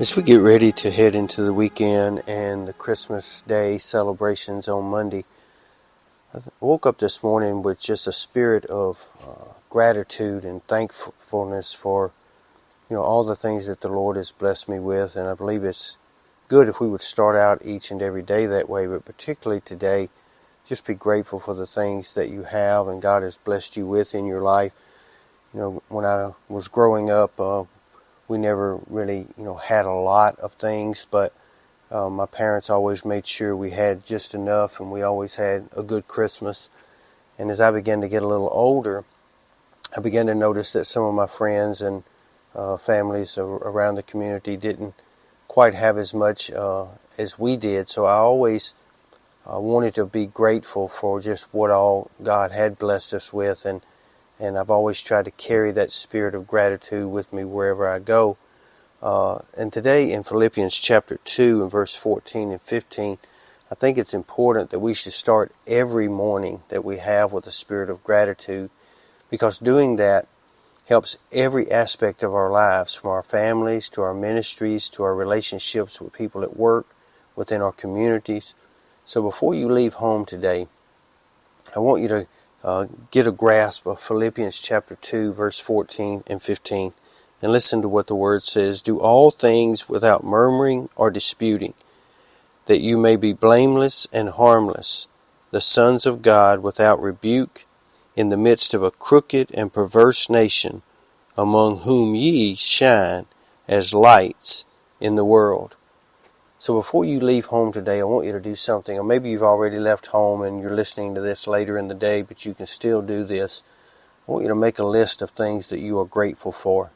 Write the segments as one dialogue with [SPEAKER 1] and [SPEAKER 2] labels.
[SPEAKER 1] As we get ready to head into the weekend and the Christmas Day celebrations on Monday, I woke up this morning with just a spirit of gratitude and thankfulness for all the things that the Lord has blessed me with, and I believe it's good if we would start out each and every day that way, but particularly today, just be grateful for the things that you have and God has blessed you with in your life. When I was growing up, we never really, had a lot of things, but my parents always made sure we had just enough, and we always had a good Christmas. And as I began to get a little older, I began to notice that some of my friends and families around the community didn't quite have as much as we did. So I always wanted to be grateful for just what all God had blessed us with, and I've always tried to carry that spirit of gratitude with me wherever I go. And today in Philippians chapter 2 and verse 14 and 15, I think it's important that we should start every morning that we have with a spirit of gratitude, because doing that helps every aspect of our lives, from our families to our ministries to our relationships with people at work, within our communities. So before you leave home today, I want you to get a grasp of Philippians chapter 2, verse 14 and 15, and listen to what the word says. Do all things without murmuring or disputing, that you may be blameless and harmless, the sons of God without rebuke, in the midst of a crooked and perverse nation, among whom ye shine as lights in the world. So before you leave home today, I want you to do something. Or maybe you've already left home and you're listening to this later in the day, but you can still do this. I want you to make a list of things that you are grateful for.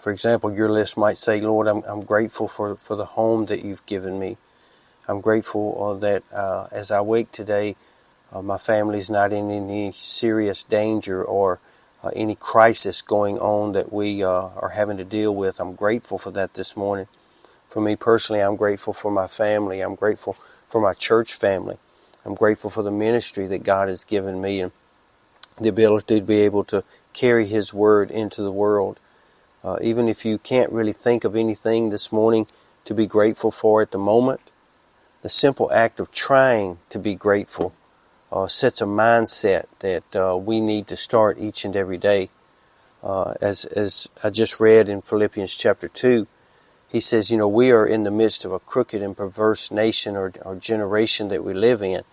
[SPEAKER 1] For example, your list might say, Lord, I'm grateful for the home that you've given me. I'm grateful that as I wake today, my family's not in any serious danger or any crisis going on that we are having to deal with. I'm grateful for that this morning. For me personally, I'm grateful for my family. I'm grateful for my church family. I'm grateful for the ministry that God has given me and the ability to be able to carry His Word into the world. Even if you can't really think of anything this morning to be grateful for at the moment, the simple act of trying to be grateful sets a mindset that we need to start each and every day. As I just read in Philippians chapter 2, he says, we are in the midst of a crooked and perverse nation or generation that we live in,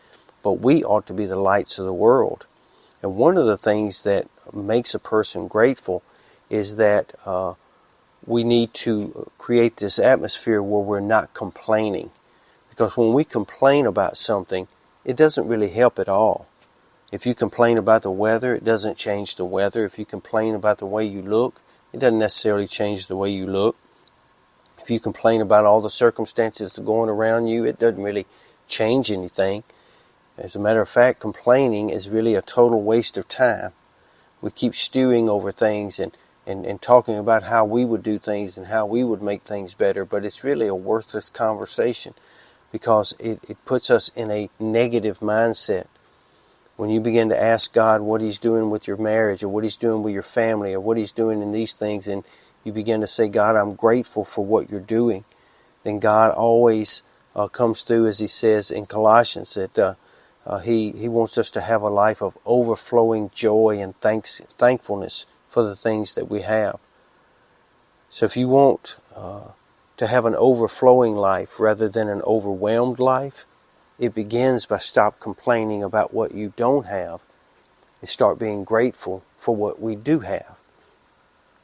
[SPEAKER 1] but we ought to be the lights of the world. And one of the things that makes a person grateful is that we need to create this atmosphere where we're not complaining. Because when we complain about something, it doesn't really help at all. If you complain about the weather, it doesn't change the weather. If you complain about the way you look, it doesn't necessarily change the way you look. If you complain about all the circumstances that are going around you, it doesn't really change anything. As a matter of fact, complaining is really a total waste of time. We keep stewing over things and talking about how we would do things and how we would make things better, but it's really a worthless conversation because it puts us in a negative mindset. When you begin to ask God what He's doing with your marriage or what He's doing with your family or what He's doing in these things, and you begin to say, God, I'm grateful for what you're doing, then God always comes through, as He says in Colossians, that He wants us to have a life of overflowing joy and thankfulness for the things that we have. So if you want to have an overflowing life rather than an overwhelmed life, it begins by stop complaining about what you don't have and start being grateful for what we do have.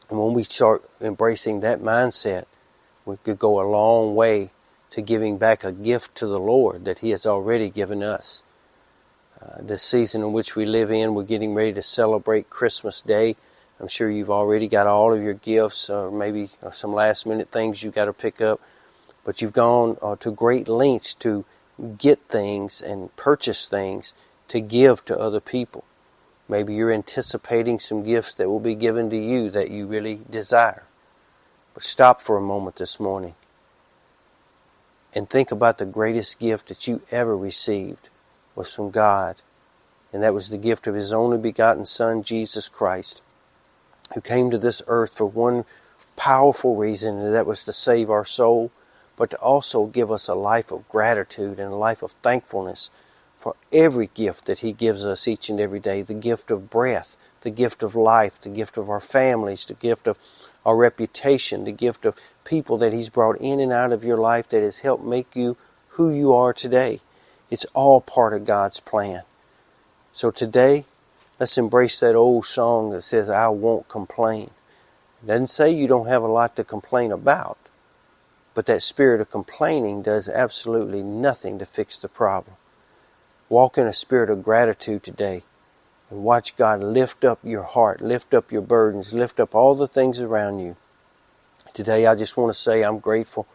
[SPEAKER 1] And when we start embracing that mindset, we could go a long way to giving back a gift to the Lord that He has already given us. This season in which we live in, we're getting ready to celebrate Christmas Day. I'm sure you've already got all of your gifts, or maybe some last minute things you've got to pick up. But you've gone to great lengths to get things and purchase things to give to other people. Maybe you're anticipating some gifts that will be given to you that you really desire. But stop for a moment this morning and think about the greatest gift that you ever received was from God. And that was the gift of His only begotten Son, Jesus Christ, who came to this earth for one powerful reason, and that was to save our soul, but to also give us a life of gratitude and a life of thankfulness for every gift that He gives us each and every day. The gift of breath, the gift of life, the gift of our families, the gift of our reputation, the gift of people that He's brought in and out of your life that has helped make you who you are today. It's all part of God's plan. So today, let's embrace that old song that says, I won't complain. It doesn't say you don't have a lot to complain about, but that spirit of complaining does absolutely nothing to fix the problem. Walk in a spirit of gratitude today and watch God lift up your heart, lift up your burdens, lift up all the things around you. Today I just want to say I'm grateful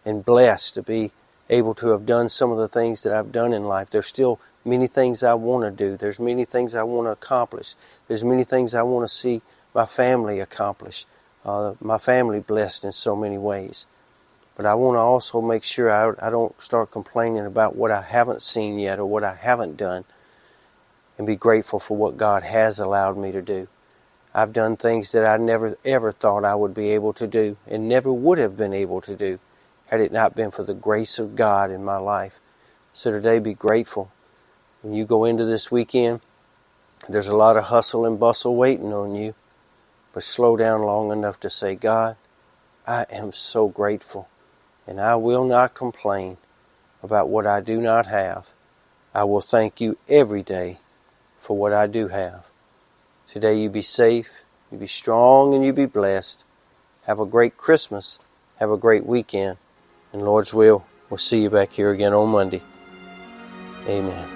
[SPEAKER 1] and blessed to be able to have done some of the things that I've done in life. There's still many things I want to do. There's many things I want to accomplish. There's many things I want to see my family accomplish. My family blessed in so many ways. But I want to also make sure I don't start complaining about what I haven't seen yet or what I haven't done, and be grateful for what God has allowed me to do. I've done things that I never ever thought I would be able to do and never would have been able to do had it not been for the grace of God in my life. So today, be grateful. When you go into this weekend, there's a lot of hustle and bustle waiting on you, but slow down long enough to say, God, I am so grateful, and I will not complain about what I do not have. I will thank you every day for what I do have. Today you be safe, you be strong, and you be blessed. Have a great Christmas. Have a great weekend. And Lord's will, we'll see you back here again on Monday. Amen.